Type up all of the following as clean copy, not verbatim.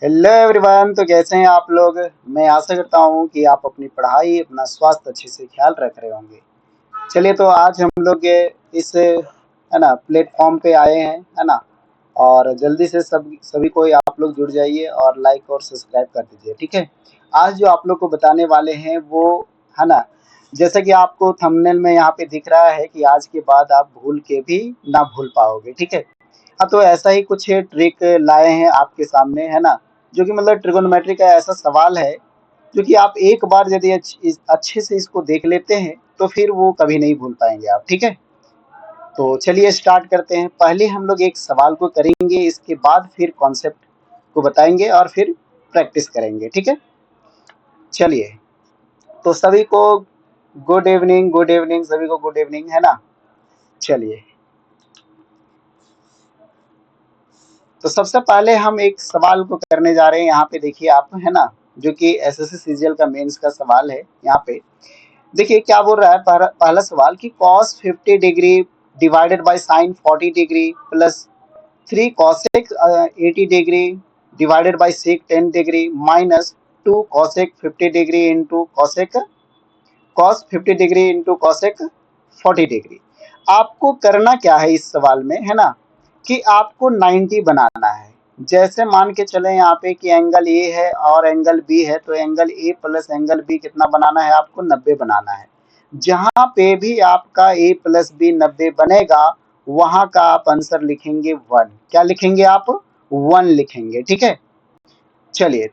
Hello everyone. तो कैसे हैं आप लोग। मैं आशा करता हूं कि आप अपनी पढ़ाई अपना स्वास्थ्य अच्छे से ख्याल रख रहे होंगे। चलिए, तो आज हम लोग इस है ना प्लेटफॉर्म पे आए हैं, है ना। और जल्दी से सभी कोई आप लोग जुड़ जाइए और लाइक और सब्सक्राइब कर दीजिए, ठीक है। आज जो आप लोग को बताने वाले हैं वो, है ना, जैसा कि आपको थंबनेल में यहाँ पे दिख रहा है कि आज के बाद आप भूल के भी ना भूल पाओगे, ठीक है। हाँ, तो ऐसा ही कुछ ट्रिक लाए हैं आपके सामने, है ना। जो कि मतलब ट्रिगोनोमेट्री का ऐसा सवाल है जो कि आप एक बार यदि अच्छे से इसको देख लेते हैं तो फिर वो कभी नहीं भूल पाएंगे आप, ठीक है। तो चलिए स्टार्ट करते हैं। पहले हम लोग एक सवाल को करेंगे, इसके बाद फिर कॉन्सेप्ट को बताएंगे और फिर प्रैक्टिस करेंगे, ठीक है। चलिए, तो सभी को गुड इवनिंग, गुड इवनिंग, सभी को गुड इवनिंग, है ना। चलिए, तो सबसे पहले हम एक सवाल को करने जा रहे हैं। यहाँ पे देखिए आप, है ना, जो कि एसएससी सीजीएल का मेंस का सवाल है। यहाँ पे देखिए क्या बोल रहा है। पहला सवाल कि cos 50 degree divided bye sin 40 degree plus 3 cosec 80 degree divided bye sec 10 degree minus 2 cosec 50 degree into cos 50 degree into cosec 40 degree. आपको करना क्या है इस सवाल में, है ना, कि आपको 90 बनाना है। जैसे मान के चले यहाँ पे कि एंगल ए है और एंगल बी है, तो angle A plus angle B कितना बनाना है, आपको 90 बनाना है। जहां पे भी आपका ए प्लस बी 90 बनेगा, वहां का आप आंसर लिखेंगे 1। क्या लिखेंगे आप? 1 लिखेंगे, ठीक है। चलिए,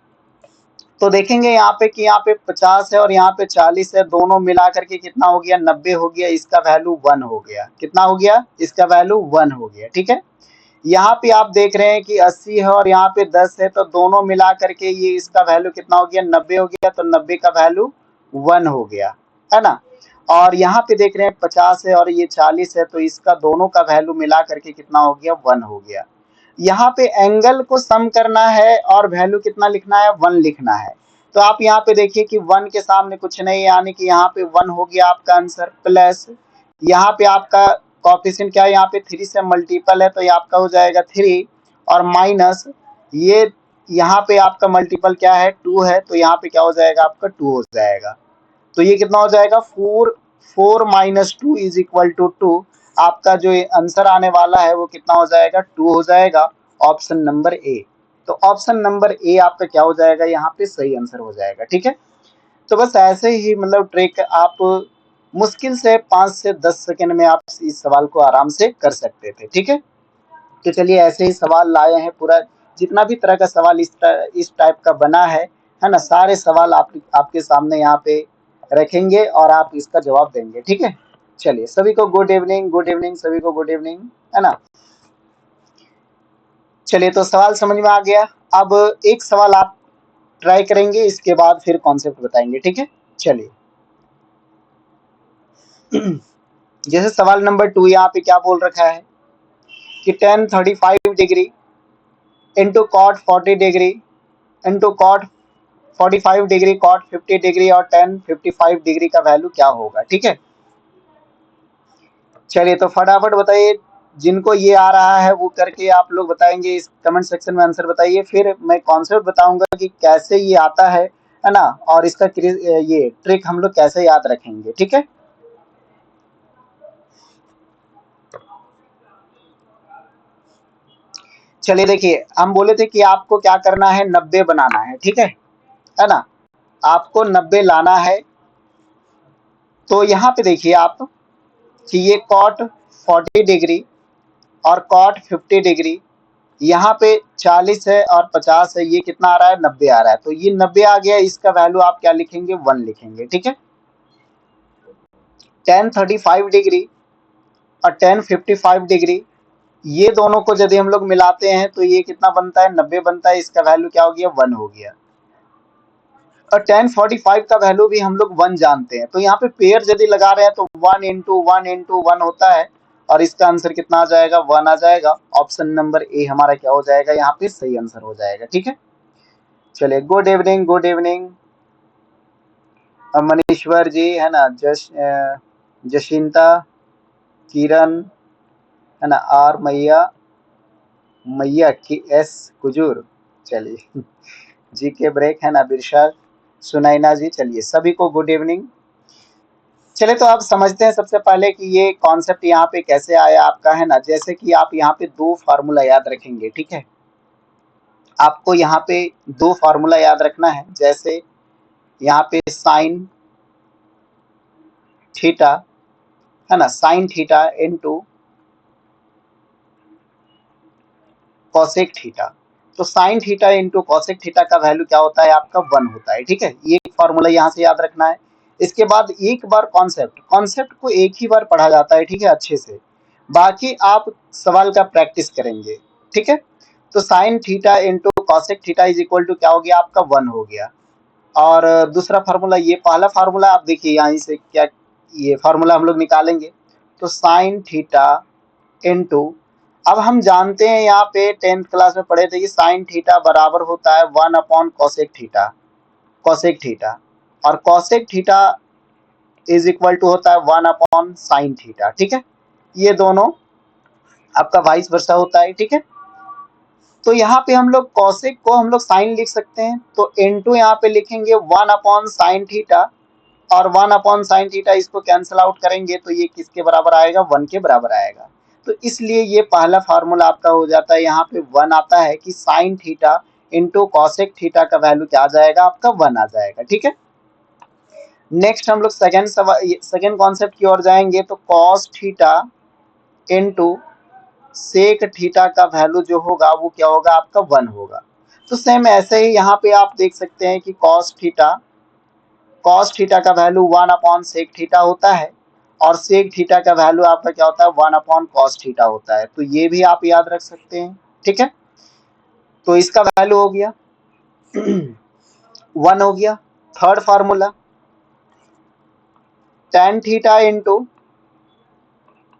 तो देखेंगे यहाँ पे कि यहाँ पे 50 है और यहाँ पे 40 है, दोनों मिला करके कितना हो गया, 90 हो गया। इसका वैल्यू 1 हो गया। कितना हो गया? इसका वैल्यू 1 हो गया, ठीक है। यहाँ पे आप देख रहे हैं कि 80 है और यहाँ पे 10 है, तो दोनों मिला करके ये इसका वैल्यू कितना हो गया, 90 हो गया। तो 90 का वैल्यू 1 हो गया, है ना। और यहाँ पे देख रहे हैं 50 है और ये 40 है, तो इसका दोनों का वैल्यू मिला करके कितना हो गया, 1 हो गया। यहाँ पे एंगल को सम करना है और वैल्यू कितना लिखना है, 1 लिखना है। तो आप यहाँ पे देखिए कि 1 के सामने कुछ नहीं, यानी कि यहाँ पे 1 हो गया आपका आंसर। प्लस यहाँ पे आपका कोएफिशिएंट क्या है, यहाँ पे 3 से मल्टीपल है, तो ये आपका हो जाएगा 3। और माइनस ये यहाँ पे आपका मल्टीपल क्या है, 2 है, तो यहाँ पे क्या हो जाएगा, आपका 2 हो जाएगा। तो ये कितना हो जाएगा, 4 माइनस 2 इज इक्वल टू 2। आपका जो आंसर आने वाला है वो कितना हो जाएगा, 2 हो जाएगा। Option number A. तो ऑप्शन नंबर ए आपका क्या हो जाएगा, यहाँ पे सही आंसर हो जाएगा, ठीक है। तो बस ऐसे ही मतलब ट्रिक आप मुश्किल से 5 से 10 सेकंड में आप इस सवाल को आराम से कर सकते थे, ठीक है। तो चलिए, ऐसे ही सवाल लाए हैं। पूरा जितना भी तरह का सवाल इस टाइप का बना है ना, सारे सवाल आपके सामने यहाँ पे रखेंगे और आप इसका जवाब देंगे, ठीक है। चलिए, सभी को गुड इवनिंग, गुड इवनिंग, सभी को गुड इवनिंग, है ना। चलिए, तो सवाल समझ में आ गया। अब एक सवाल आप ट्राई करेंगे, इसके बाद फिर कॉन्सेप्ट बताएंगे, ठीक है। चलिए, जैसे सवाल नंबर 2 यहाँ पे क्या बोल रखा है कि tan 35 degree into cot 40 degree into cot 45 degree, cot 50 degree और tan 55 डिग्री का वैल्यू क्या होगा, ठीक है। चलिए, तो फटाफट बताइए। जिनको ये आ रहा है वो करके आप लोग बताएंगे, इस कमेंट सेक्शन में आंसर बताइए। फिर मैं कॉन्सेप्ट बताऊंगा कि कैसे ये आता है ना, और इसका ये ट्रिक हम लोग कैसे याद रखेंगे, ठीक है। चलिए, देखिए हम बोले थे कि आपको क्या करना है, 90 बनाना है, ठीक है ना। आपको 90 लाना है। तो यहाँ पे देखिए आप कि ये कॉट 40 डिग्री और कॉट 50 डिग्री, यहाँ पे 40 है और 50 है, ये कितना आ रहा है, 90 आ रहा है। तो ये 90 आ गया, इसका वैल्यू आप क्या लिखेंगे, 1 लिखेंगे, ठीक है। tan 35 डिग्री और tan 55 डिग्री, ये दोनों को यदि हम लोग मिलाते हैं तो ये कितना बनता है, 90 बनता है। इसका वैल्यू क्या हो गया, 1 हो गया। और tan 45 का वैल्यू भी हम लोग 1 जानते हैं। तो यहाँ पे पेयर यदि लगा रहे हैं तो 1 इंटू 1 इंटू 1 होता है, और इसका आंसर कितना आ जाएगा, 1 आ जाएगा। ऑप्शन नंबर ए हमारा क्या हो जाएगा, यहाँ पे सही आंसर हो जाएगा, ठीक है। चलिए, good evening, good evening Maneeshwar ji, है ना, जशिंता, किरण, है ना, आर मैया, मैया की एस कुजूर, चलिए, जी के ब्रेक है ना, बिरशा, सुनैना जी, चलिए सभी को गुड इवनिंग। चले तो आप समझते हैं सबसे पहले कि ये कॉन्सेप्ट यहाँ पे कैसे आया आपका, है ना। जैसे कि आप यहाँ पे दो फार्मूला याद रखेंगे, ठीक है। आपको यहाँ पे दो फार्मूला याद रखना है। जैसे यहाँ पे साइन थीटा, है ना, sine theta into cosec theta. तो sine theta into cosec theta का वैल्यू क्या होता है आपका, 1 होता है, ठीक है। ये फॉर्मूला यहाँ से याद रखना है। इसके बाद एक बार कॉन्सेप्ट कॉन्सेप्ट को एक ही बार पढ़ा जाता है, ठीक है, अच्छे से। बाकी आप सवाल का प्रैक्टिस करेंगे, ठीक है। तो sine theta into cosec theta is equal to क्या हो गया आपका, 1 हो गया। और दूसरा फार्मूला, ये पहला फार्मूला आप देखिए यहाँ से क्या, ये फार्मूला हम लोग निकालेंगे। तो साइन थीटा इनटू, अब हम जानते हैं यहाँ पे 10th क्लास में पढ़े थे कि साइन थीटा बराबर होता है 1 upon cosec theta, cosec theta. और cosec theta is equal to होता है 1 अपॉन साइन थीटा, ठीक है। ये दोनों आपका वाइस वर्सा होता है, ठीक है। तो यहाँ पे हम लोग कॉसेक को हम लोग साइन लिख सकते हैं, तो इनटू यहाँ पे लिखेंगे 1 अपॉन साइन थीटा, और 1 अपॉन साइन थीटा इसको कैंसिल आउट करेंगे तो ये किसके बराबर आएगा, 1 के बराबर आएगा। तो इसलिए ये पहला फार्मूला आपका हो जाता है, यहाँ पे 1 आता है कि sign theta into cosec theta का वैल्यू क्या आ जाएगा आपका, 1 आ जाएगा, ठीक है। नेक्स्ट हम लोग सेकेंड कॉन्सेप्ट की ओर जाएंगे। तो cos theta into sec theta का वैल्यू जो होगा वो क्या होगा आपका, 1 होगा। तो सेम ऐसे ही यहाँ पे आप देख सकते हैं कि कॉस थीटा का वैल्यू 1 अपॉन सेक थीटा होता है, और सेक थीटा का वैल्यू आपका क्या होता है, 1 अपॉन कॉस थीटा होता है। तो ये भी आप याद रख सकते हैं, ठीक है। तो इसका वैल्यू हो गया 1 हो गया। Third formula, tan theta into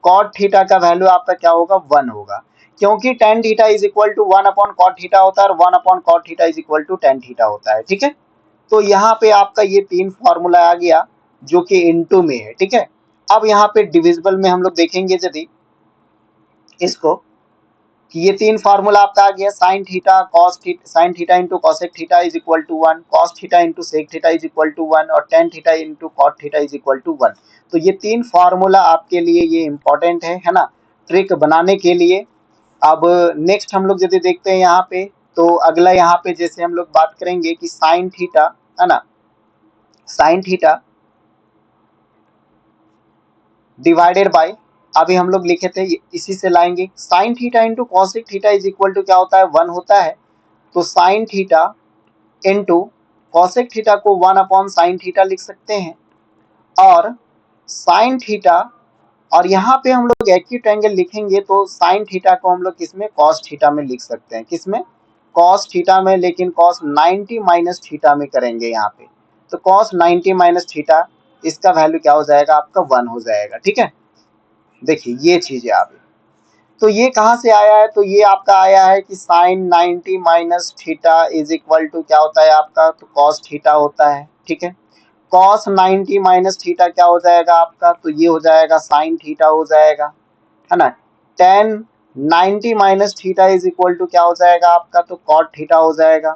cot theta का वैल्यू आपका क्या होगा, 1 होगा। क्योंकि tan theta is equal to 1 upon cot theta होता है, और 1 upon cot theta is equal to tan theta होता है, ठीक है। तो यहाँ पे आपका ये तीन फॉर्मूला आ गया जो कि इनटू में है, ठीक है। अब यहाँ पे डिविजिबल में हम लोग देखेंगे यदि इसको, कि ये तीन फार्मूला आपका आ गया, sine theta cos theta, sine theta into cosec theta is equal to 1, cos theta into sec theta is equal to 1, और tan theta into cot theta is equal to 1। तो ये तीन फार्मूला आपके लिए ये इंपॉर्टेंट है ना, ट्रिक बनाने के लिए। अब नेक्स्ट हम लोग यदि देखते हैं यहाँ पे, तो अगला यहाँ पे जैसे हम लोग बात करेंगे कि साइन थीटा, है ना, साइन थीटा डिवाइडेड बाय, अभी हम लोग लिखे थे इसी से लाएंगे, sine theta into cosec theta is equal to क्या होता है, 1 होता है। तो sine theta into cosec theta को 1 अपॉन साइन थीटा लिख सकते हैं, और साइन थीटा, और यहाँ पे हम लोग एक्यूट एंगल लिखेंगे तो साइन थीटा को हम लोग किसमें, कॉस थीटा में लिख सकते हैं, किसमें, कॉस थीटा में, लेकिन कॉस 90 माइनस थीटा में करेंगे यहाँ पे। तो कॉस 90 माइनस थीटा, इसका वैल्यू क्या हो जाएगा आपका, 1 हो जाएगा, ठीक है। देखिए ये चीज है आप, तो ये कहाँ से आया है, तो ये आपका आया है कि sine 90 minus theta is equal to क्या होता है आपका, तो कॉस थीटा होता है, ठीक है। कॉस 90 माइनस थीटा क्या हो जाएगा आपका, तो ये हो जाएगा साइन थीटा हो जाएगा, है ना। Tan 90 minus theta is equal to क्या हो जाएगा आपका, तो कॉट थीटा हो जाएगा।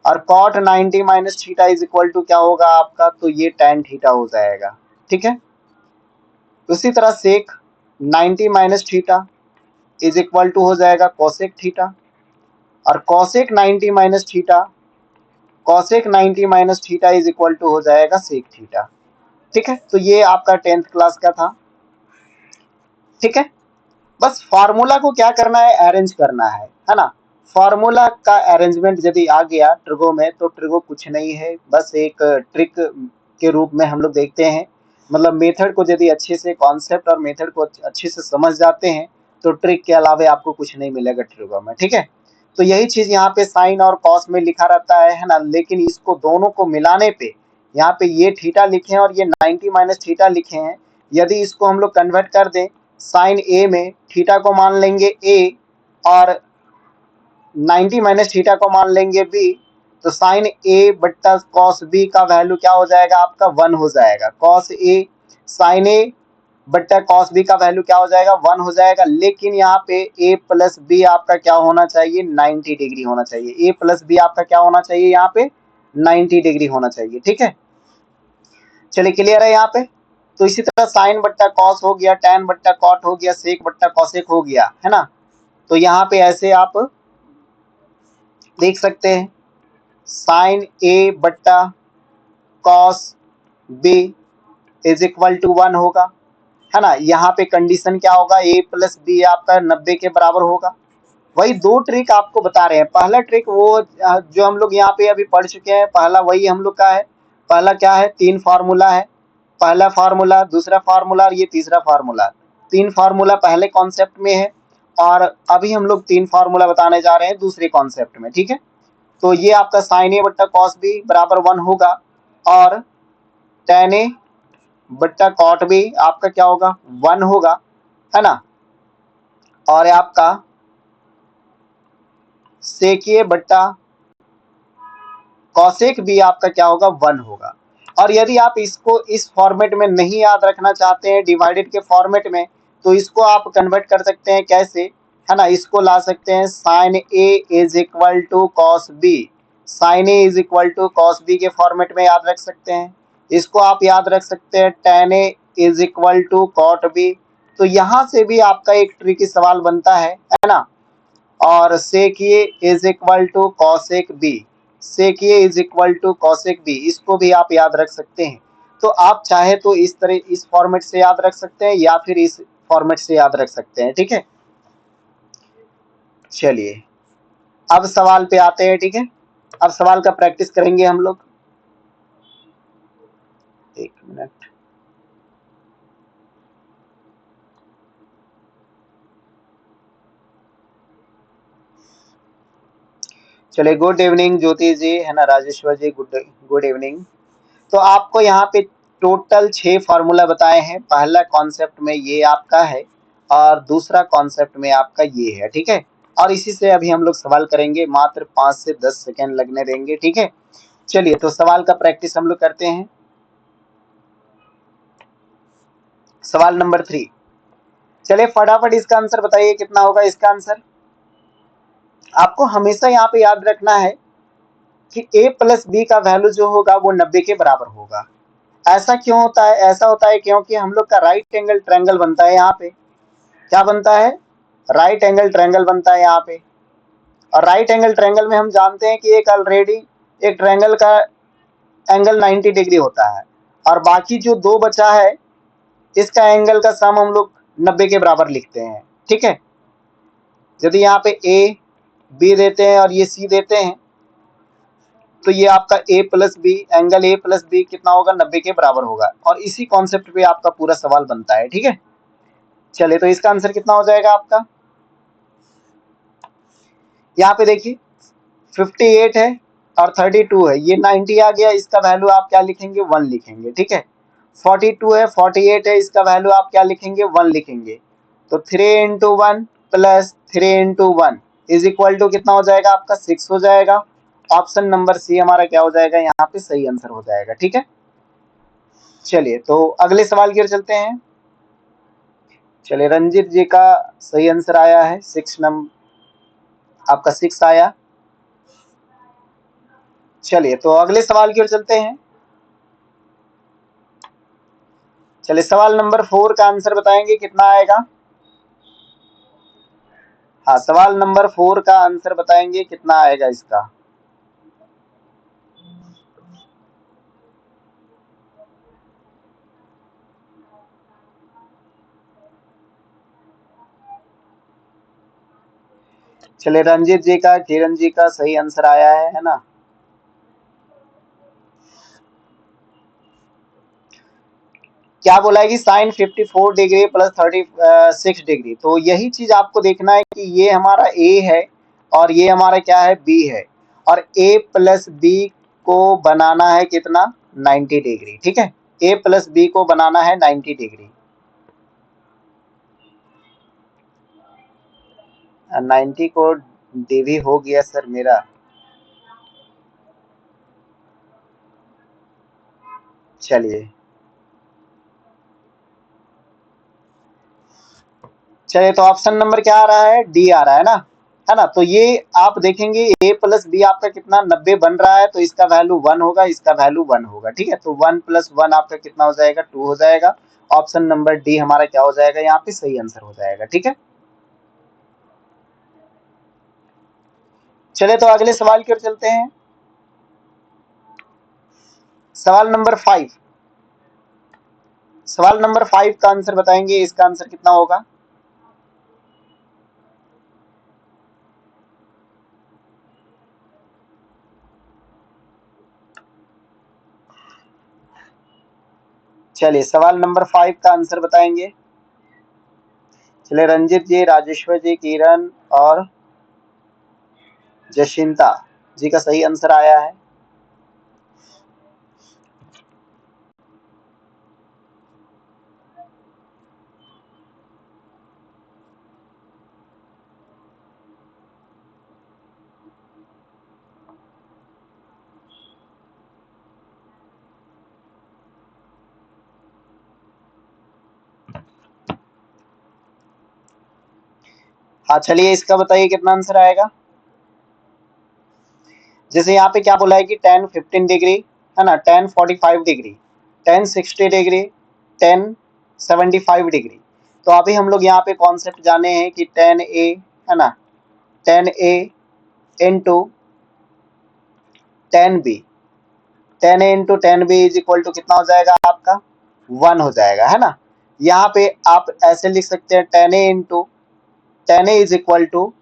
और cot 90 minus theta is equal to क्या होगा आपका, तो ये टेन थीटा हो जाएगा, ठीक है। उसी तरह sec 90 minus theta is equal to हो जाएगा कोसेक थीटा, और cosec 90 minus theta, cosec 90 minus theta is equal to हो जाएगा सेक थीटा, ठीक है। तो ये आपका 10th क्लास का था, ठीक है। बस फार्मूला को क्या करना है, अरेंज करना है ना। फार्मूला का अरेंजमेंट यदि आ गया ट्रिगो में, तो ट्रिगो कुछ नहीं है, बस एक ट्रिक के रूप में हम लोग देखते हैं। मतलब मेथड को यदि अच्छे से, कॉन्सेप्ट और मेथड को अच्छे से समझ जाते हैं, तो ट्रिक के अलावा आपको कुछ नहीं मिलेगा ट्रिगो में, ठीक है। तो यही चीज यहाँ पे साइन और कॉस में लिखा रहता है ना, लेकिन इसको दोनों को मिलाने पे यहाँ पे ये थीटा लिखे हैं और ये 90 माइनस थीटा लिखे हैं। यदि इसको हम लोग कन्वर्ट कर दें साइन ए में, थीटा को मान लेंगे ए, और 90 माइनस थीटा को मान लेंगे बी, तो साइन ए बट्टा कॉस बी का वैल्यू क्या हो जाएगा आपका, 1 हो जाएगा। कॉस ए साइन ए बट्टा कॉस बी का वैल्यू क्या हो जाएगा, 1 हो जाएगा। लेकिन यहाँ पे ए प्लस बी आपका क्या होना चाहिए, 90 डिग्री होना चाहिए। ए प्लस बी आपका क्या होना चाहिए, यहाँ पे 90 डिग्री होना चाहिए। ठीक है, चलिए क्लियर है यहाँ पे। तो इसी तरह साइन बट्टा कॉस हो गया, टैन बट्टा कॉट हो गया, सेक बट्टा कॉसेक हो गया, है ना। तो यहाँ पे ऐसे आप देख सकते हैं, साइन ए बट्टा cos B is equal to 1 होगा, है ना। यहाँ पे कंडीशन क्या होगा, ए प्लस बी आपका 90 के बराबर होगा। वही दो ट्रिक आपको बता रहे हैं। पहला ट्रिक वो जो हम लोग यहाँ पे अभी पढ़ चुके हैं, पहला वही हम लोग का है। पहला क्या है, 3 फार्मूला है। पहला फार्मूला, दूसरा फार्मूला और ये तीसरा फार्मूला। 3 फार्मूला पहले कॉन्सेप्ट में है और अभी हम लोग 3 फार्मूला बताने जा रहे हैं दूसरे कॉन्सेप्ट में। ठीक है, तो ये आपका साइन ए बट्टा कॉस बी बराबर 1 होगा और टेन ए बट्टा कॉट बी आपका क्या होगा, 1 होगा, है ना। और आपका सेक ए बट्टा कॉसेक भी आपका क्या होगा, 1 होगा। और यदि आप इसको इस फॉर्मेट में नहीं याद रखना चाहते हैं, डिवाइडेड के फॉर्मेट में, तो इसको आप कन्वर्ट कर सकते हैं कैसे, है ना। इसको ला सकते हैं sine A is equal to cos B, sine A is equal to cos B के फॉर्मेट में याद रख सकते हैं। इसको आप याद रख सकते हैं tan A is equal to cot B. तो यहाँ से भी आपका एक ट्रिकी सवाल बनता है ना। और sec A is equal to cosec B, sec A is equal to cosec B, इसको भी आप याद रख सकते हैं। तो आप चाहे तो इस तरह इस फॉर्मेट से याद रख सकते हैं या फिर इस फॉर्मेट से याद रख सकते हैं। ठीक है, चलिए अब सवाल पे आते हैं। ठीक है, अब सवाल का प्रैक्टिस करेंगे हम लोग। एक मिनट, चलिए। गुड इवनिंग ज्योति जी, है ना, राजेश्वर जी, गुड गुड इवनिंग। तो आपको यहाँ पे टोटल 6 फार्मूला बताए हैं। पहला कॉन्सेप्ट में ये आपका है और दूसरा कॉन्सेप्ट में आपका ये है। ठीक है, और इसी से अभी हम लोग सवाल करेंगे, मात्र 5 से 10 सेकेंड लगने देंगे। ठीक है, चलिए तो सवाल का प्रैक्टिस हम लोग करते हैं। सवाल नंबर 3, चलिए फटाफट इसका आंसर बताइए कितना होगा इसका आंसर। आपको हमेशा यहाँ पे याद रखना है कि a प्लस बी का वैल्यू जो होगा वो 90 के बराबर होगा। ऐसा क्यों होता है, ऐसा होता है क्योंकि हम लोग का राइट एंगल ट्रायंगल बनता है यहाँ पे। क्या बनता है, राइट एंगल ट्रायंगल बनता है यहाँ पे। और राइट एंगल ट्रायंगल में हम जानते हैं कि एक ऑलरेडी एक ट्रायंगल का एंगल 90 डिग्री होता है और बाकी जो दो बचा है इसका एंगल का सम हम लोग 90 के बराबर लिखते हैं। ठीक है, यदि यहाँ पे ए बी देते हैं और ये सी देते हैं तो ये आपका a plus B, angle a plus B कितना होगा, 90 के बराबर होगा। और इसी कॉन्सेप्ट पे आपका पूरा सवाल बनता है। ठीक है, चलिए तो इसका आंसर कितना हो जाएगा आपका, यहाँ पे देखिए 58 है और 32 है, ये 90 आ गया, इसका वैल्यू आप क्या लिखेंगे, 1 लिखेंगे। ठीक है, 42 है, 48 है, इसका वैल्यू आप क्या लिखेंगे, 1 लिखेंगे। तो 3 into 1 plus 3 into 1 is equal to कितना हो जाएगा आपका, 6 हो जाएगा। ऑप्शन नंबर सी हमारा क्या हो जाएगा, यहाँ पे सही आंसर हो जाएगा। ठीक है, चलिए तो अगले सवाल की ओर चलते हैं। चलिए रंजीत जी का सही आंसर आया है, 6 नंबर आपका 6 आया। चलिए तो अगले सवाल की ओर चलते हैं। चलिए सवाल नंबर 4 का आंसर बताएंगे कितना आएगा। हाँ, सवाल नंबर 4 का आंसर बताएंगे कितना आएगा इसका। चलिए रंजीत जी का, किरण जी का सही आंसर आया है ना। क्या बोला है कि साइन 54 डिग्री प्लस 36 डिग्री। तो यही चीज आपको देखना है कि ये हमारा ए है और ये हमारा क्या है, बी है। और ए प्लस बी को बनाना है कितना, 90 डिग्री। ठीक है, ए प्लस बी को बनाना है 90 डिग्री। 90 को डीवी हो गया सर मेरा। चलिए चलिए, तो ऑप्शन नंबर क्या आ रहा है? डी आ रहा है ना। तो ये आप देखेंगे a प्लस बी आपका कितना 90 बन रहा है, तो इसका वैल्यू 1 होगा, इसका वैल्यू 1 होगा। ठीक है, तो 1 प्लस 1 आपका कितना हो जाएगा? 2 हो जाएगा। ऑप्शन नंबर डी हमारा क्या हो जाएगा? यहाँ पे सही आंसर हो जाएगा। ठीक है, चले तो अगले सवाल की ओर चलते हैं। सवाल नंबर 5। सवाल नंबर 5 का आंसर बताएंगे, इसका आंसर कितना होगा? चलिए, सवाल नंबर 5 का आंसर बताएंगे। चलिए, रंजित जी, राजेश्वर जी, किरण और जशिंता जी का सही आंसर आया है। हाँ, चलिए इसका बताइए कितना आंसर आएगा। जैसे यहाँ पे क्या बोला है कि 10 15 डिग्री, है ना, 10 45 डिग्री, 10 60 डिग्री, 10 75 डिग्री। तो अभी हम लोग यहाँ पे कॉन्सेप्ट जाने हैं कि 10a, है ना, 10a into 10b, 10a into 10b is equal to कितना हो जाएगा आपका? 1 हो जाएगा, है ना। यहाँ पे आप ऐसे लिख सकते हैं 10a into 10a is equal to,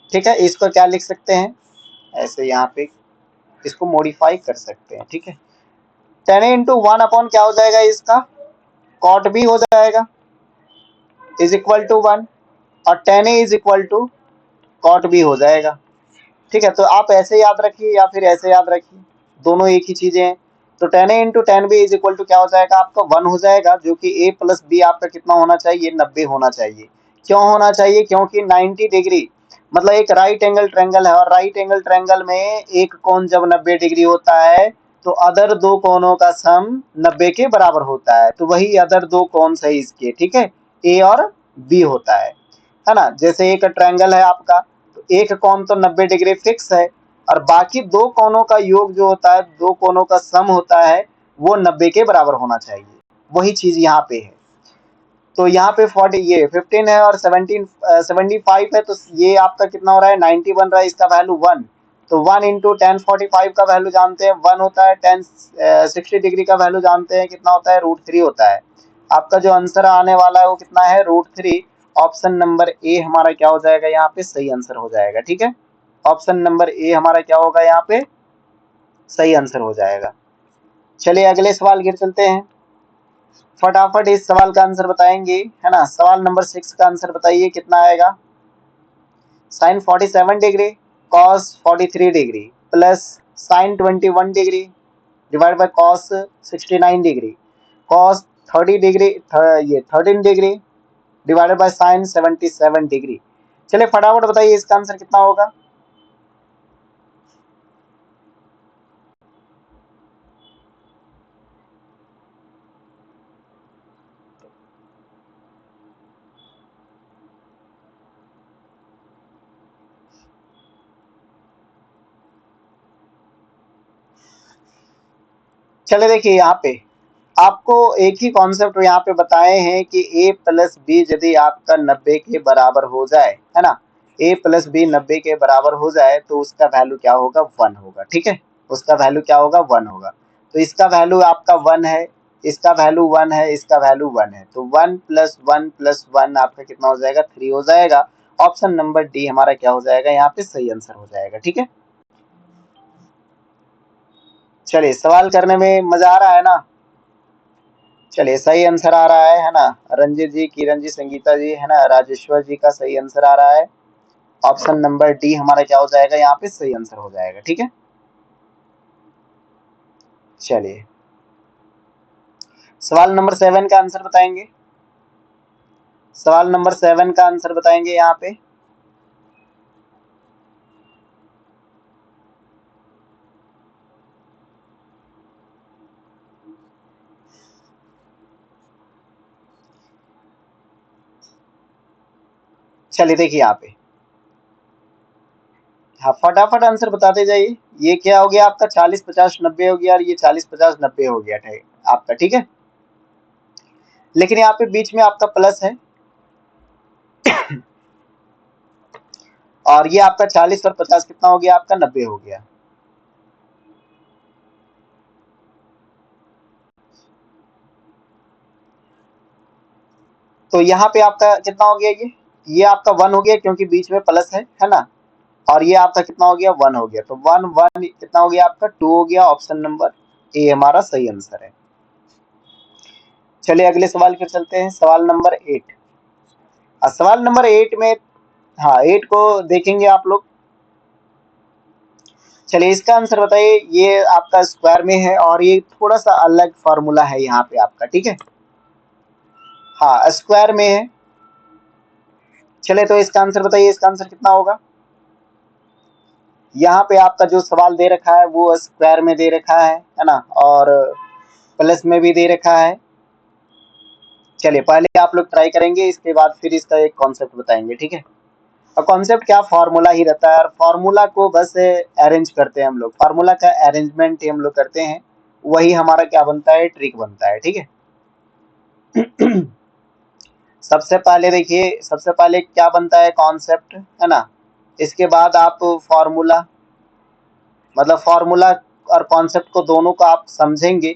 ठीक है, इसको क्या लिख सकते हैं ऐसे, यहाँ पे इसको मॉडिफाई कर सकते हैं। ठीक है, 10 इंटू 1 अपॉन क्या हो जाएगा इसका? कॉट बी हो जाएगा, इज इक्वल टू 1, और 10 is equal to cot B हो जाएगा। ठीक है, तो आप ऐसे याद रखिए या फिर ऐसे याद रखिए, दोनों एक ही चीजें हैं। तो 10 into 10 B is equal to क्या हो जाएगा आपका? 1 हो जाएगा, जो कि a प्लस बी आपका कितना होना चाहिए? 90 होना चाहिए। क्यों होना चाहिए? क्योंकि 90 डिग्री मतलब एक राइट एंगल ट्रायंगल है, और राइट एंगल ट्रायंगल में एक कोण जब 90 डिग्री होता है तो अदर दो कोणों का सम 90 के बराबर होता है। तो वही अदर दो कोण है इसके, ठीक है, ए और बी होता है ना। जैसे एक ट्रायंगल है आपका, तो एक कोण तो 90 डिग्री फिक्स है, और बाकी दो कोणों का योग जो होता है, दो कोणों का सम होता है, वो 90 के बराबर होना चाहिए। वही चीज यहाँ पे है। तो यहाँ पे 40, ये 15 है और 75 है, तो ये आपका कितना हो रहा है? 90 बन रहा है, इसका वैल्यू 1। तो 1 इंटू 1045 का वैल्यू जानते हैं 1 होता है, 10 60 डिग्री का वैल्यू जानते हैं कितना होता है? √3 होता है। आपका जो आंसर आने वाला है वो कितना है? √3। ऑप्शन नंबर ए हमारा क्या हो जाएगा? यहाँ पे सही आंसर हो जाएगा। ठीक है, ऑप्शन नंबर ए हमारा क्या होगा? यहाँ पे सही आंसर हो जाएगा। चलिए अगले सवाल की ओर चलते हैं। फटाफट इस सवाल का आंसर बताएंगे, है ना। सवाल नंबर 6 का आंसर बताइए कितना आएगा? Sine 47 degree cos 43 degree plus sine 21 degree divide by cos 69 degree cos 30 degree, ये 13 degree divided by sine 77 degree. चलिए फटाफट बताइए इसका आंसर कितना होगा? चले देखिए, यहाँ पे आपको एक ही कॉन्सेप्ट यहाँ पे बताए हैं कि a प्लस बी यदि आपका 90 के बराबर हो जाए, है ना, a प्लस बी 90 के बराबर हो जाए तो उसका वैल्यू क्या होगा? 1 होगा। ठीक है, उसका वैल्यू क्या होगा? 1 होगा। तो इसका वैल्यू आपका 1 है, इसका वैल्यू 1 है, इसका वैल्यू 1 है, तो 1 प्लस 1 प्लस 1 आपका कितना हो जाएगा? 3 हो जाएगा। ऑप्शन नंबर डी हमारा क्या हो जाएगा? यहाँ पे सही आंसर हो जाएगा। ठीक है, चलिए सवाल करने में मजा आ रहा है ना। चलिए सही आंसर आ रहा है ना। रंजित जी, किरण जी, संगीता जी, है ना, राजेश्वर जी का सही आंसर आ रहा है। ऑप्शन नंबर डी हमारा क्या हो जाएगा? यहाँ पे सही आंसर हो जाएगा। ठीक है, चलिए सवाल नंबर 7 का आंसर बताएंगे। सवाल नंबर 7 का आंसर बताएंगे यहाँ पे। चलिए देखिए यहाँ पे, हाँ फटाफट आंसर बताते जाइए। ये क्या हो गया आपका, 40 50 90 हो गया, और ये 40 50 90 हो गया आपका, ठीक है। लेकिन यहाँ पे बीच में आपका प्लस है, और ये आपका 40 और 50 कितना हो गया आपका, 90 हो गया। तो यहाँ पे आपका कितना हो गया, ये आपका 1 हो गया क्योंकि बीच में प्लस है ना। और ये आपका कितना हो गया, 1 हो गया। तो 1 1 कितना हो गया आपका, 2 हो गया। ऑप्शन नंबर ए हमारा सही आंसर है। चलिए अगले सवाल पर चलते हैं, सवाल नंबर 8। सवाल नंबर 8 में, हाँ 8 को देखेंगे आप लोग। चलिए इसका आंसर बताइए। ये आपका स्क्वायर में है और ये थोड़ा सा अलग फॉर्मूला है यहाँ पे आपका, ठीक है। हाँ स्क्वायर में है। चलिए तो इसका आंसर बताइए, इसका आंसर कितना होगा। यहाँ पे आपका जो सवाल दे रखा है वो स्क्वायर में दे रखा है ना, और प्लस में भी दे रखा है। चलिए पहले आप लोग ट्राई करेंगे, इसके बाद फिर इसका एक कॉन्सेप्ट बताएंगे, ठीक है। और कॉन्सेप्ट क्या, फार्मूला ही रहता है, और फार्मूला को बस अरेंज करते हैं हम लोग, फार्मूला का अरेंजमेंट ही हम लोग करते हैं, वही हमारा क्या बनता है, ट्रिक बनता है, ठीक है। सबसे पहले देखिए, सबसे पहले क्या बनता है, कॉन्सेप्ट, है ना। इसके बाद आप फार्मूला, मतलब फार्मूला और कॉन्सेप्ट को दोनों को आप समझेंगे,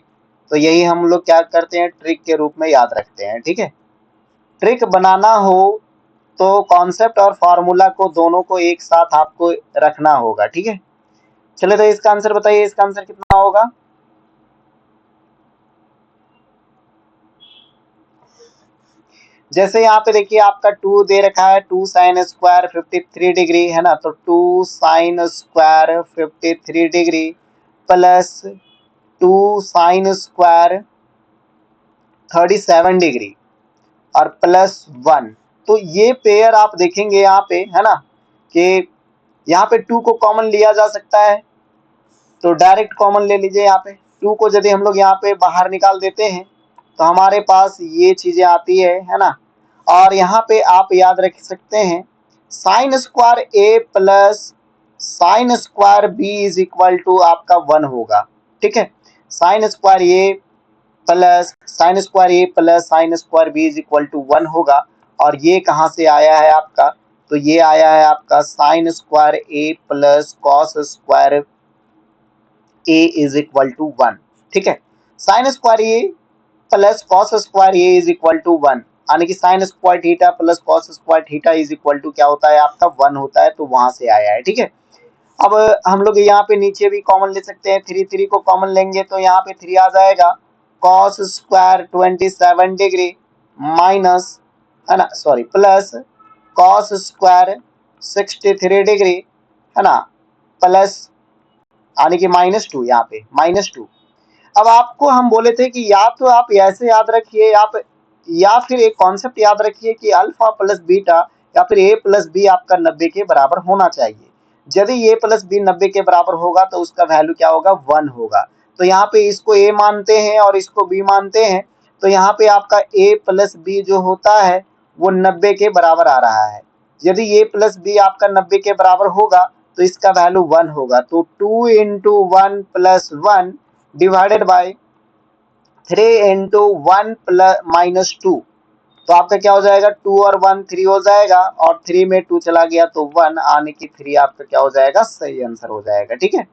तो यही हम लोग क्या करते हैं, ट्रिक के रूप में याद रखते हैं, ठीक है। ट्रिक बनाना हो तो कॉन्सेप्ट और फार्मूला को दोनों को एक साथ आपको रखना होगा, ठीक है। चलिए तो इसका आंसर बताइए, इसका आंसर कितना होगा। जैसे यहाँ पे देखिए आपका 2 दे रखा है, 2 साइन स्क्वायर 53 डिग्री, है ना। तो 2 sine square 53 degree plus 2 sine square 37 degree और प्लस 1। तो ये पेयर आप देखेंगे यहाँ पे, है ना, कि यहाँ पे 2 को कॉमन लिया जा सकता है, तो डायरेक्ट कॉमन ले लीजिए। यहाँ पे 2 को यदि हम लोग यहाँ पे बाहर निकाल देते हैं तो हमारे पास ये चीजें आती है ना। और यहाँ पे आप याद रख सकते हैं, sine square A plus sine square B is equal to आपका 1 होगा, ठीक है। Sine square A plus sine square A plus sine square B is equal to 1 होगा। और ये कहाँ से आया है आपका, तो ये आया है आपका sine square A plus cos square A is equal to 1, ठीक है। Sine square A plus cos square A is equal to 1, यानी कि sine square theta plus cos square theta is equal to क्या होता है आपका, 1 होता है। तो वहां से आया है, ठीक है। अब हम लोग यहाँ पे नीचे भी कॉमन ले सकते हैं, 3 3 को कॉमन लेंगे तो यहाँ पे 3 आ जाएगा। कॉस स्क्वायर 27 डिग्री माइनस, है ना, sorry plus cos square 63 degree, है ना, प्लस यानी कि -2, यहाँ पे -2। अब आपको हम बोले थे कि या तो आप ऐसे याद रखिए, आप या फिर एक कॉन्सेप्ट याद रखिए कि अल्फा प्लस बीटा या फिर ए प्लस बी आपका 90 के बराबर होना चाहिए। यदि ए प्लस बी 90 के बराबर होगा तो उसका वैल्यू क्या होगा, 1 होगा। तो यहाँ पे इसको ए मानते हैं और इसको बी मानते हैं, तो यहाँ पे आपका ए प्लस बी जो होता है वो 90 के बराबर आ रहा है। यदि ए प्लस बी आपका 90 के बराबर होगा तो इसका वैल्यू 1 होगा। तो 2 into 1 plus 1 divided by 3 into 1 plus -2। तो आपका क्या हो जाएगा, 2 और 1 3 हो जाएगा, और 3 में 2 चला गया तो 1, आने की 3 आपका क्या हो जाएगा, सही आंसर हो जाएगा, ठीक है।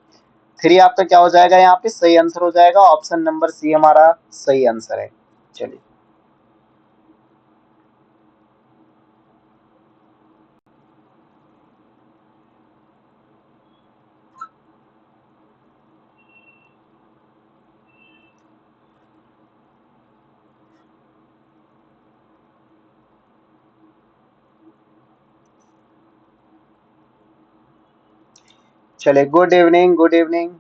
3 आपका क्या हो जाएगा, यहाँ पे सही आंसर हो जाएगा। ऑप्शन नंबर सी हमारा सही आंसर है। चलिए चलिए, गुड इवनिंग, गुड इवनिंग।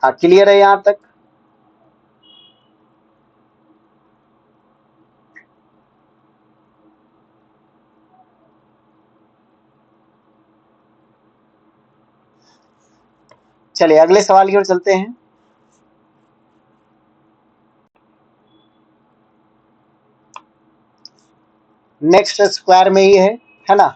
हाँ क्लियर है यहाँ तक। चलिए अगले सवाल की ओर चलते हैं। नेक्स्ट स्क्वायर में ही है, है ना।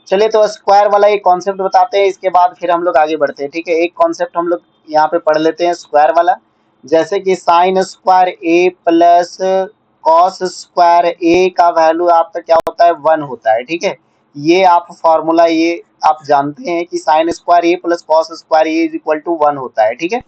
चलिए तो स्क्वायर वाला एक कॉन्सेप्ट बताते हैं, इसके बाद फिर हम लोग आगे बढ़ते हैं। ठीक है, एक कॉन्सेप्ट हम लोग यहाँ पे पढ़ लेते हैं स्क्वायर वाला। जैसे कि sine square A plus cos square ए का वैल्यू आपका क्या होता है, 1 होता है। ठीक है, ये आप फॉर्मूला ये आप जानते हैं कि sine square A plus cos square A is equal to 1 होता है। ठीक है,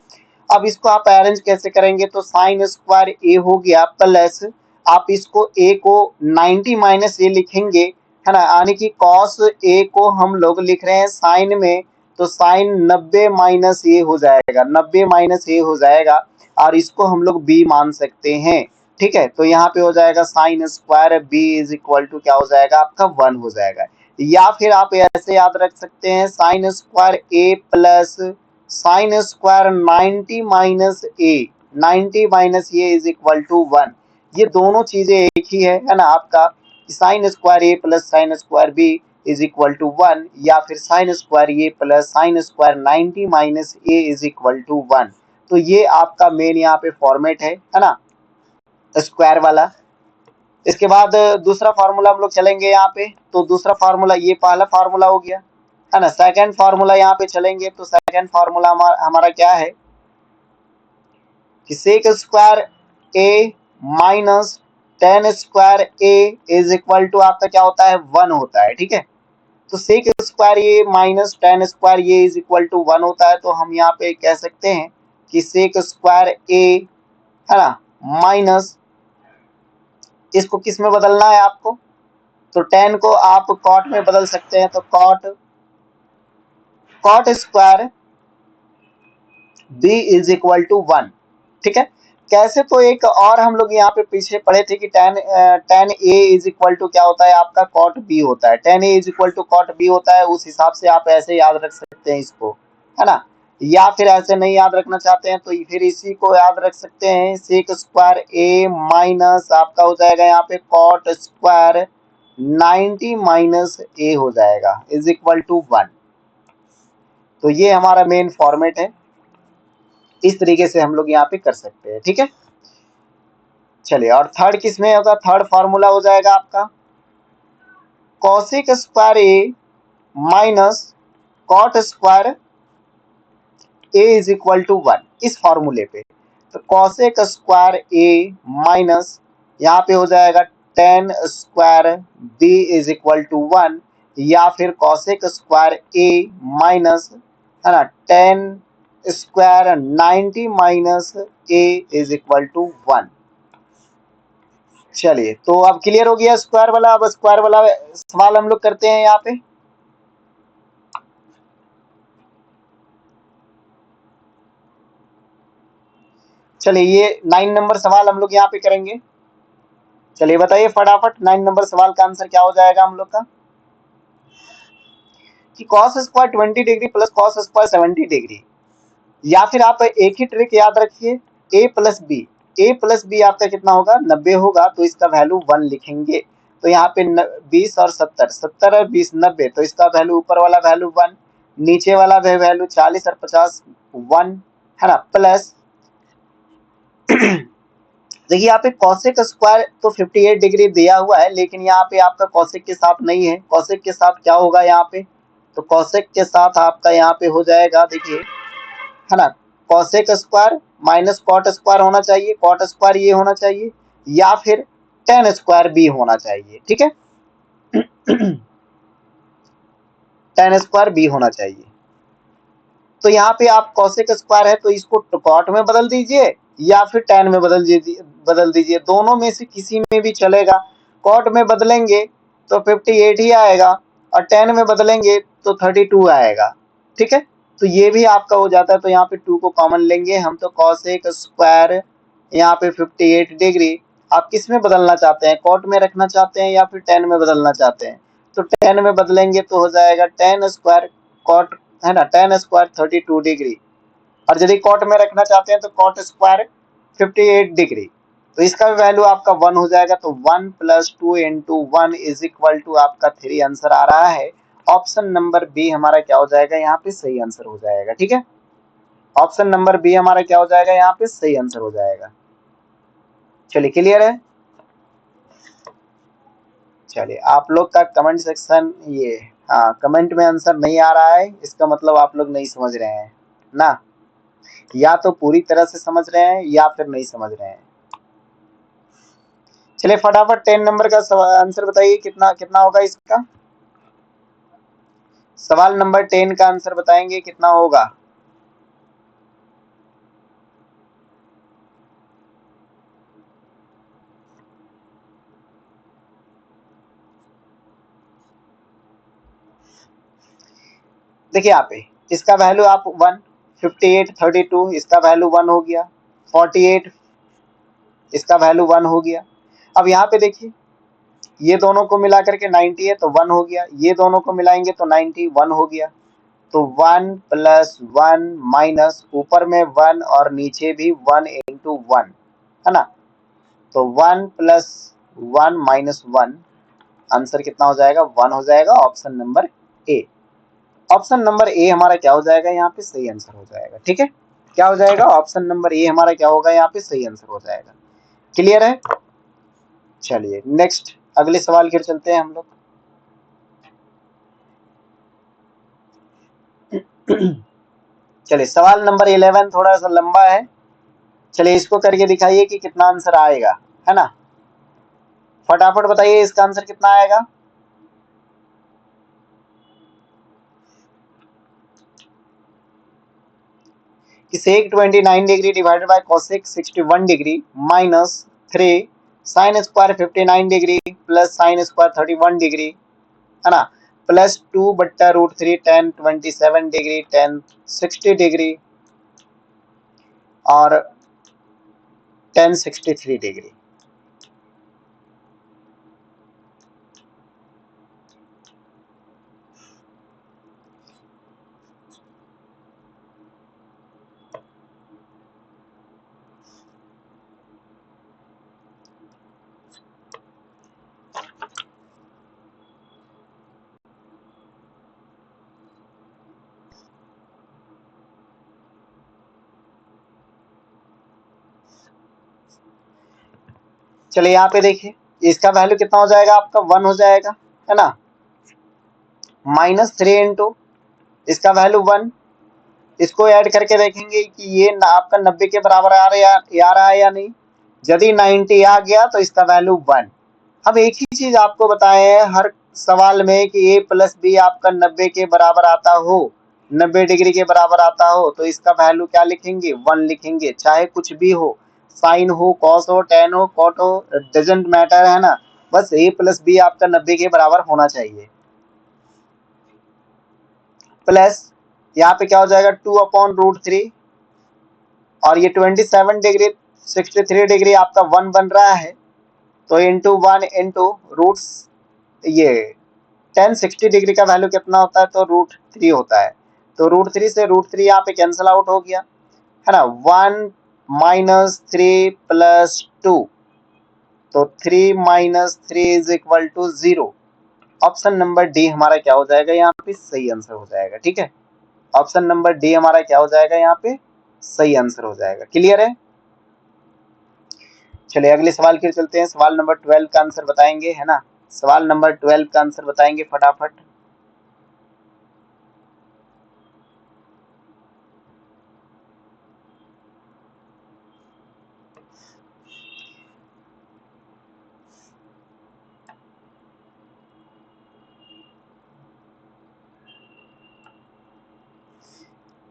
अब इसको आप अरेंज कैसे करेंगे, तो साइन स्क्वायर ए हो गया प्लस आप इसको ए को 90 माइनस ए लिखेंगे, है ना, यानी कि कॉस ए को हम लोग लिख रहे हैं साइन में, तो साइन 90 माइनस ए हो जाएगा, 90 माइनस ए हो जाएगा, और इसको हम लोग बी मान सकते हैं। ठीक है, तो यहाँ पे हो जाएगा sine square B is equal to क्या हो जाएगा आपका 1 हो जाएगा। या फिर आप ऐसे याद रख सकते हैं sine square A plus sine square 90 minus A, 90 minus A is equal to 1। ये दोनों चीजें एक ही है ना आपका, sine square A plus sine square B is equal to 1, या फिर sine square A plus sine square 90 minus A is equal to 1। तो ये आपका मेन यहाँ पे फॉर्मेट है ना, स्क्वायर वाला। इसके बाद दूसरा फार्मूला हम लोग चलेंगे यहाँ पे, तो दूसरा फार्मूला ये पहला फार्मूला हो गया, है ना। सेकंड फार्मूला यहाँ पे चलेंगे, तो सेकंड फार्मूला हमारा क्या है कि sec square A minus tan square A is equal to आपका क्या होता है, 1 होता है। ठीक है, तो sec square A minus tan square A is equal to 1 होता है, तो हम यहाँ पे कह सकते हैं कि सेक स्क्वायर ए, है ना, माइनस इसको किस में बदलना है आपको, तो टेन को आप कॉट में बदल सकते हैं, तो cot cot square B is equal to 1। ठीक है, कैसे, तो एक और हम लोग यहाँ पे पीछे पढ़े थे कि tan A is equal to क्या होता है आपका, कॉट बी होता है, tan A is equal to cot B होता है। उस हिसाब से आप ऐसे याद रख सकते हैं इसको, है ना। या फिर ऐसे नहीं याद रखना चाहते हैं तो फिर इसी को याद रख सकते हैं, सेक स्क्वायर ए माइनस आपका हो जाएगा यहाँ पे कॉट स्क्वायर 90 माइनस ए हो जाएगा इज इक्वल टू 1। तो ये हमारा मेन फॉर्मेट है, इस तरीके से हम लोग यहाँ पे कर सकते हैं। ठीक है, चलिए, और थर्ड किसमें होगा, थर्ड फार्मूला हो जाएगा आपका cosec square A minus cot square A is equal to 1। इस फॉर्मूले पे तो कॉसेक स्क्वायर ए माइनस यहाँ पे हो जाएगा tan square B is equal to 1, या फिर कॉसेक स्क्वायर ए माइनस, है ना, tan square 90 minus A is equal to 1। चलिए, तो अब क्लियर हो गया स्क्वायर वाला। अब स्क्वायर वाला सवाल हम लोग करते हैं यहाँ पे। चलिए, ये 9 नंबर सवाल हम लोग यहाँ पे करेंगे। चलिए बताइए फटाफट, 9 नंबर सवाल का आंसर क्या हो जाएगा हम लोग का, कि cos square 20 degree plus cos square 70 degree. या फिर आप एक ही ट्रिक याद रखिए, ए प्लस बी, ए प्लस बी आपका कितना होगा, 90 होगा, तो इसका वैल्यू 1 लिखेंगे। तो यहाँ पे 20 और 70, 70 और 20 90, तो इसका वैल्यू ऊपर वाला वैल्यू 1, नीचे वाला वैल्यू 40 और 50 1, है ना, प्लस देखिए यहाँ पे कॉसेक स्क्वायर तो 58 डिग्री दिया हुआ है, लेकिन यहाँ पे आपका कॉसेक के साथ नहीं है। कॉसेक के साथ क्या होगा यहाँ पे, तो कॉसेक के साथ आपका यहाँ पे हो जाएगा, देखिए, है ना, cosec square minus cot square होना चाहिए, कॉट स्क्वायर ये होना चाहिए, या फिर टेन स्क्वायर बी होना चाहिए। ठीक है, टेन स्क्वायर बी होना चाहिए। तो यहाँ पे आप कॉसेक स्क्वायर है तो इसको कॉट में बदल दीजिए, या फिर टेन में बदल दीजिए, दोनों में से किसी में भी चलेगा। कॉट में बदलेंगे तो 58 ही आएगा, और टेन में बदलेंगे तो 32 आएगा। ठीक है, तो ये भी आपका हो जाता है, तो यहाँ पे 2 को कॉमन लेंगे हम, तो कॉसेक स्क्वायर यहाँ पे 58 डिग्री आप किस में बदलना चाहते हैं, कॉट में रखना चाहते हैं या फिर टेन में बदलना चाहते हैं, तो टेन में बदलेंगे तो हो जाएगा टेन स्क्वायर कॉट, है ना, टेन स्क्वायर 32 डिग्री। और यदि कॉट में रखना चाहते हैं तो कॉट स्क्वायर 58 डिग्री, तो इसका भी वैल्यू आपका 1 हो जाएगा, तो 1 plus 2 into 1 is equal to आपका 3 आंसर आ रहा है। ऑप्शन नंबर बी हमारा क्या हो जाएगा, यहाँ पे सही आंसर हो जाएगा। ठीक है, ऑप्शन नंबर बी हमारा क्या हो जाएगा, यहाँ पे सही आंसर हो जाएगा। चलिए, क्लियर है। चलिए, आप लोग का कमेंट सेक्शन ये, हाँ, कमेंट में आंसर नहीं आ रहा है, इसका मतलब आप लोग नहीं समझ रहे हैं ना, या तो पूरी तरह से समझ रहे हैं या फिर नहीं समझ रहे हैं। चलिए फटाफट 10 नंबर का आंसर बताइए, कितना कितना होगा इसका। सवाल नंबर 10 का आंसर बताएंगे कितना होगा। देखिए यहाँ पे इसका वैल्यू आप 1, 58, 32 इसका वैल्यू 1 हो गया, 48 इसका वैल्यू 1 हो गया। अब यहाँ पे देखिए ये दोनों को मिला करके 90 है तो 1 हो गया, ये दोनों को मिलाएंगे तो 91 हो गया। तो 1 प्लस 1 माइनस ऊपर में 1 और नीचे भी 1 इंटू 1 है ना, तो 1 प्लस 1 माइनस 1 आंसर कितना हो जाएगा, 1 हो जाएगा। Option number A, option number A हमारा क्या हो जाएगा यहाँ पे, सही आंसर हो जाएगा। ठीक है, क्या हो जाएगा, ऑप्शन नंबर ए हमारा क्या होगा यहाँ पे, सही आंसर हो जाएगा। क्लियर है। चलिए नेक्स्ट अगले सवाल की ओर चलते हैं हम लोग। चलिए सवाल नंबर 11 थोड़ा सा लंबा है, चलिए इसको करके दिखाइए कि कितना आंसर आएगा, है ना। फटाफट बताइए इसका आंसर कितना आएगा। कि सेक 29 degree divided bye cosec 61 degree minus 3 sine square 59 degree plus sine square 31 degree, है ना, प्लस 2 बट्टा रूट 3 10 27 डिग्री 10 60 डिग्री और 10 63 डिग्री। चलिए यहाँ पे देखिए इसका वैल्यू कितना हो जाएगा आपका, 1 हो जाएगा, है ना, माइनस 3 इंटू इसका वैल्यू 1, इसको ऐड करके देखेंगे कि ये आपका 90 के बराबर आ रहा है या नहीं। यदि 90 आ गया तो इसका वैल्यू 1। अब एक ही चीज आपको बताए हैं हर सवाल में कि a प्लस बी आपका 90 के बराबर आता हो, 90 डिग्री के बराबर आता हो, तो इसका वैल्यू क्या लिखेंगे, 1 लिखेंगे, चाहे कुछ भी हो, साइन हो, कॉस हो, टेन हो, कॉट हो, डजेंट मैटर, है ना, बस a प्लस बी आपका 90 के बराबर होना चाहिए। प्लस यहाँ पे क्या हो जाएगा, 2/√3 और ये 27 डिग्री 63 डिग्री आपका 1 बन रहा है, तो इंटू 1 इंटू रूट्स, ये 10 60 डिग्री का वैल्यू कितना होता है, तो √3 होता है, तो √3 से √3 यहाँ पे कैंसिल आउट हो गया, है ना, 1 माइनस 3 प्लस 2, तो 3 minus 3 is equal to 0। Option number D हमारा क्या हो जाएगा यहाँ पे, सही आंसर हो जाएगा। ठीक है, ऑप्शन नंबर डी हमारा क्या हो जाएगा यहाँ पे, सही आंसर हो जाएगा। क्लियर है। चलिए अगले सवाल की ओर चलते हैं, सवाल नंबर 12 का आंसर बताएंगे, है ना, सवाल नंबर 12 का आंसर बताएंगे फटाफट।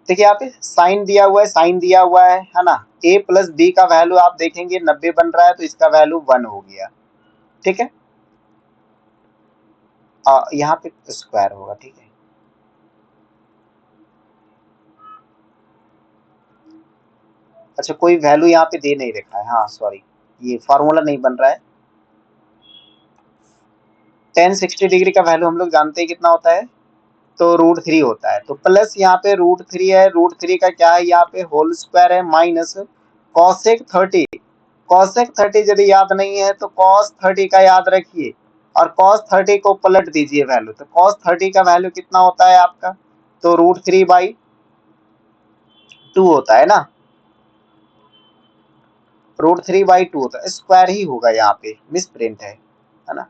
देखिए यहाँ पे साइन दिया हुआ है, साइन दिया हुआ है ना, a प्लस बी का वैल्यू आप देखेंगे 90 बन रहा है, तो इसका वैल्यू 1 हो गया। ठीक है, यहाँ पे स्क्वायर होगा। ठीक है, अच्छा कोई वैल्यू यहाँ पे दे नहीं रखा है, हाँ सॉरी, ये फॉर्मूला नहीं बन रहा है। 10 60 डिग्री का वैल्यू हम लोग जानते हैं कितना होता है, तो √3 होता है, तो प्लस यहाँ पे √3 है, √3 का क्या है यहाँ पे होल स्क्वायर है, माइनस कॉसेक 30, कॉसेक 30 यदि याद नहीं है तो कॉस 30 का याद रखिए और कॉस 30 को पलट दीजिए वैल्यू, तो कॉस 30 का वैल्यू कितना होता है आपका, तो √3/2 होता है ना, √3/2 होता है, स्क्वायर ही होगा, यहाँ पे मिस प्रिंट है ना।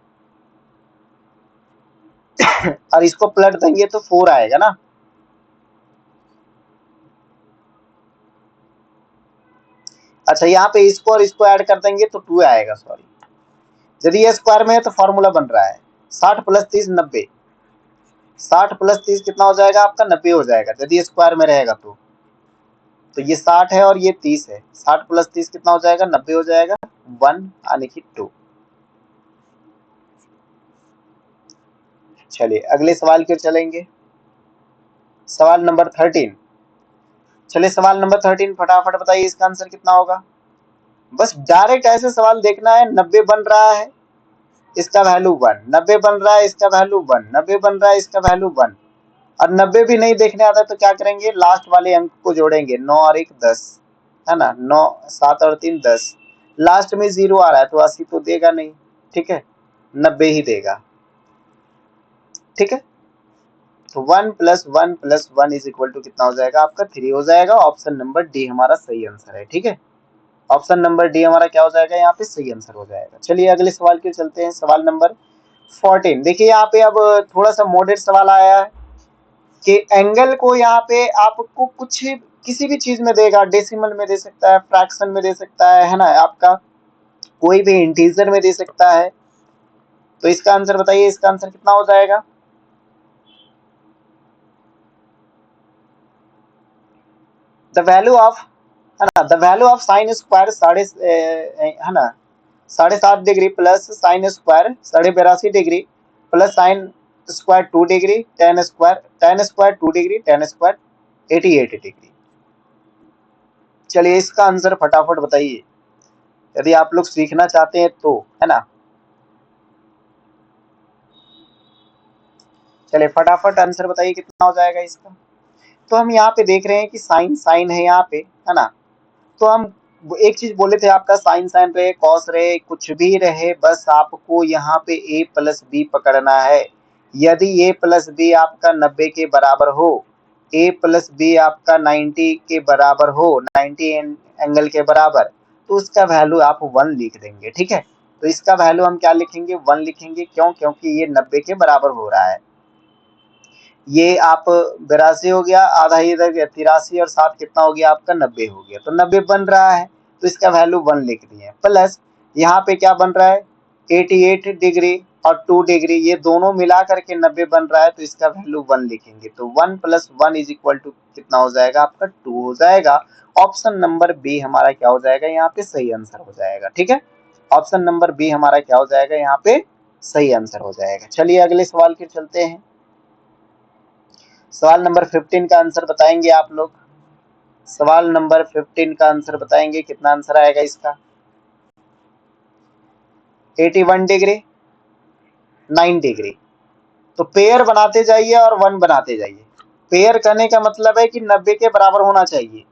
और इसको पलट देंगे तो 4 आएगा ना। अच्छा, यहाँ पे इसको और इसको ऐड कर देंगे तो 2 आएगा, सॉरी। यदि ये स्क्वायर में है तो फॉर्मूला बन रहा है 60 प्लस 30 90। 60 प्लस 30 कितना हो जाएगा आपका? 90 हो जाएगा यदि ये स्क्वायर में रहेगा तो ये 60 है और ये 30 है। 60 प्लस 30 कितना हो जाएगा? 90 हो जाएगा। 1 यानी कि 2। चलिए अगले सवाल की ओर चलेंगे। सवाल नंबर 13। चलिए सवाल नंबर 13 फटाफट बताइए इसका आंसर कितना होगा। बस डायरेक्ट ऐसे सवाल देखना है। 90 बन रहा है, इसका वैल्यू 1। 90 बन रहा है, इसका वैल्यू 1। 90 बन रहा है, इसका वैल्यू 1। और 90 भी नहीं देखने आता तो क्या करेंगे? लास्ट वाले अंक को जोड़ेंगे। 9 और 1 10, है ना। 9 7 और 3 10। लास्ट में 0 आ रहा है तो 80 तो देगा नहीं, ठीक है, 90 ही देगा, ठीक है। तो 1 plus 1 plus 1 is equal to कितना हो जाएगा आपका? 3 हो जाएगा। ऑप्शन नंबर डी हमारा सही आंसर है, ठीक है। ऑप्शन नंबर डी हमारा क्या हो जाएगा? यहाँ पे सही आंसर हो जाएगा। चलिए अगले सवाल की ओर चलते हैं। सवाल नंबर 14। देखिए यहाँ पे अब थोड़ा सा मॉडरेट सवाल आया है कि एंगल को यहाँ पे आपको कुछ किसी भी चीज में देगा। डेसिमल में दे सकता है, फ्रैक्शन में दे सकता है ना, आपका कोई भी इंटीजर में दे सकता है। तो इसका आंसर बताइए, इसका आंसर कितना हो जाएगा? द वैल्यू ऑफ, है ना, the value of sine square साढ़े, है ना, 7.5 degree plus sine square 82.5 degree plus sine square 2 degree ten square 2 degree ten square 88 degree. चलिए इसका आंसर फटाफट बताइए यदि आप लोग सीखना चाहते हैं तो, है ना। चलिए फटाफट आंसर बताइए कितना हो जाएगा इसका। तो हम यहाँ पे देख रहे हैं कि साइन साइन है यहाँ पे, है ना। तो हम एक चीज बोले थे आपका, साइन साइन रहे कॉस रहे कुछ भी रहे, बस आपको यहाँ पे ए प्लस बी पकड़ना है। यदि ए प्लस बी आपका 90 के बराबर हो, ए प्लस बी आपका 90 के बराबर हो, 90 एंगल के बराबर, तो उसका वैल्यू आप 1 लिख देंगे, ठीक है। तो इसका वैल्यू हम क्या लिखेंगे? 1 लिखेंगे। क्यों? क्योंकि ये 90 के बराबर हो रहा है। ये आप 82 हो गया, आधा इधर गया 83, और 7 कितना हो गया आपका? 90 हो गया। तो 90 बन रहा है तो इसका वैल्यू 1 लिख दिए। प्लस यहाँ पे क्या बन रहा है? 88 डिग्री और 2 डिग्री, ये दोनों मिला करके 90 बन रहा है तो इसका वैल्यू 1 लिखेंगे। तो 1 प्लस 1 इज इक्वल टू कितना हो जाएगा आपका? 2 हो जाएगा। ऑप्शन नंबर बी हमारा क्या हो जाएगा? यहाँ पे सही आंसर हो जाएगा, ठीक है। ऑप्शन नंबर बी हमारा क्या हो जाएगा? यहाँ पे सही आंसर हो जाएगा। चलिए अगले सवाल की चलते हैं। सवाल नंबर 15 का आंसर बताएंगे आप लोग। सवाल नंबर 15 का आंसर बताएंगे, कितना आंसर आएगा इसका? 81 डिग्री 9 डिग्री। तो पेयर बनाते जाइए और 1 बनाते जाइए। पेयर करने का मतलब है कि 90 के बराबर होना चाहिए,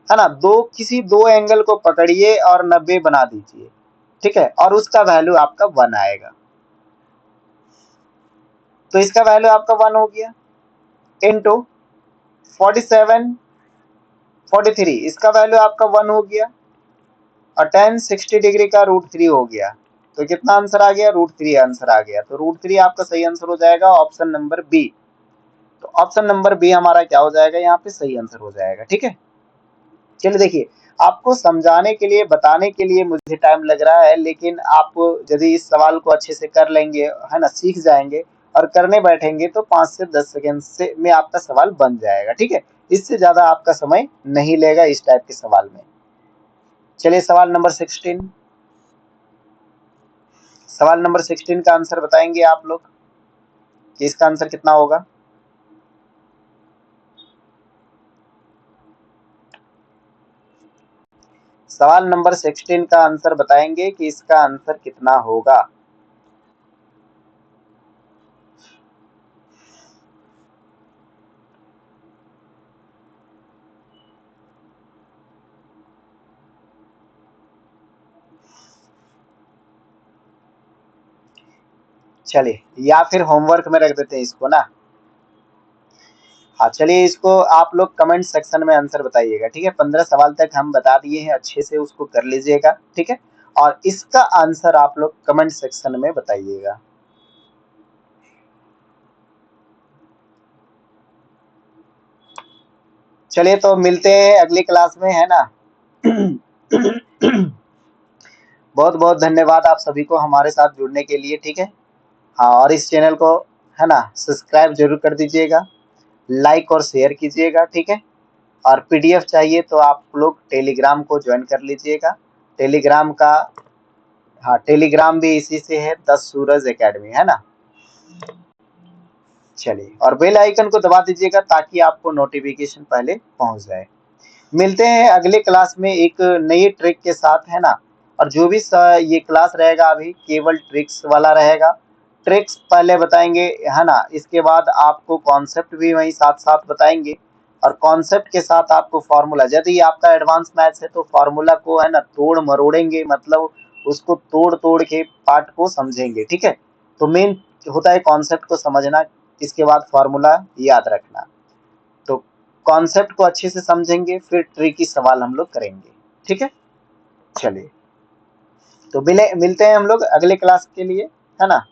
है ना। किसी दो एंगल को पकड़िए और 90 बना दीजिए, ठीक है, और उसका वैल्यू आपका 1 आएगा। तो इसका वैल्यू आपका 1 हो गया इंटू 47 43, इसका वैल्यू आपका 1 हो गया, और टेन 60 डिग्री का √3 हो गया। तो कितना आंसर आ गया? √3 आंसर आ गया। तो √3 आपका सही आंसर हो जाएगा, ऑप्शन नंबर बी। तो ऑप्शन नंबर बी हमारा क्या हो जाएगा? यहाँ पे सही आंसर हो जाएगा, ठीक है। चलिए देखिए, आपको समझाने के लिए बताने के लिए मुझे टाइम लग रहा है, लेकिन आप यदि इस सवाल को अच्छे से कर लेंगे, है ना, सीख जाएंगे और करने बैठेंगे तो 5 से 10 सेकेंड से में आपका सवाल बन जाएगा, ठीक है। इससे ज्यादा आपका समय नहीं लेगा इस टाइप के सवाल में। चलिए सवाल नंबर 16। सवाल नंबर 16 का आंसर बताएंगे आप लोग कि इसका आंसर कितना होगा। सवाल नंबर 16 का आंसर बताएंगे कि इसका आंसर कितना होगा। चलिए, या फिर होमवर्क में रख देते हैं इसको ना। हाँ चलिए, इसको आप लोग कमेंट सेक्शन में आंसर बताइएगा, ठीक है। 15 सवाल तक हम बता दिए हैं, अच्छे से उसको कर लीजिएगा, ठीक है। और इसका आंसर आप लोग कमेंट सेक्शन में बताइएगा। चलिए तो मिलते हैं अगली क्लास में, है ना। बहुत बहुत धन्यवाद आप सभी को हमारे साथ जुड़ने के लिए, ठीक है। हाँ, और इस चैनल को, है ना, सब्सक्राइब जरूर कर दीजिएगा, लाइक और शेयर कीजिएगा, ठीक है। और पीडीएफ चाहिए तो आप लोग टेलीग्राम को ज्वाइन कर लीजिएगा। टेलीग्राम का, हाँ, टेलीग्राम भी इसी से है, 10 सूरज एकेडमी, है ना। चलिए, और बेल आइकन को दबा दीजिएगा ताकि आपको नोटिफिकेशन पहले पहुंच जाए। मिलते हैं अगले क्लास में एक नई ट्रिक के साथ, है ना। और जो भी ये क्लास रहेगा अभी केवल ट्रिक्स वाला रहेगा। ट्रिक्स पहले बताएंगे, है ना, इसके बाद आपको कॉन्सेप्ट भी वहीं साथ साथ बताएंगे। और कॉन्सेप्ट के साथ आपको फॉर्मूला, यदि आपका एडवांस मैथ्स है तो फॉर्मूला को, है ना, तोड़ मरोड़ेंगे, मतलब उसको तोड़ तोड़ के पार्ट को समझेंगे, ठीक है। तो मेन होता है कॉन्सेप्ट को समझना, इसके बाद फॉर्मूला याद रखना। तो कॉन्सेप्ट को अच्छे से समझेंगे, फिर ट्रिकी सवाल हम लोग करेंगे, ठीक है। चलिए, तो मिलते हैं हम लोग अगले क्लास के लिए, है ना।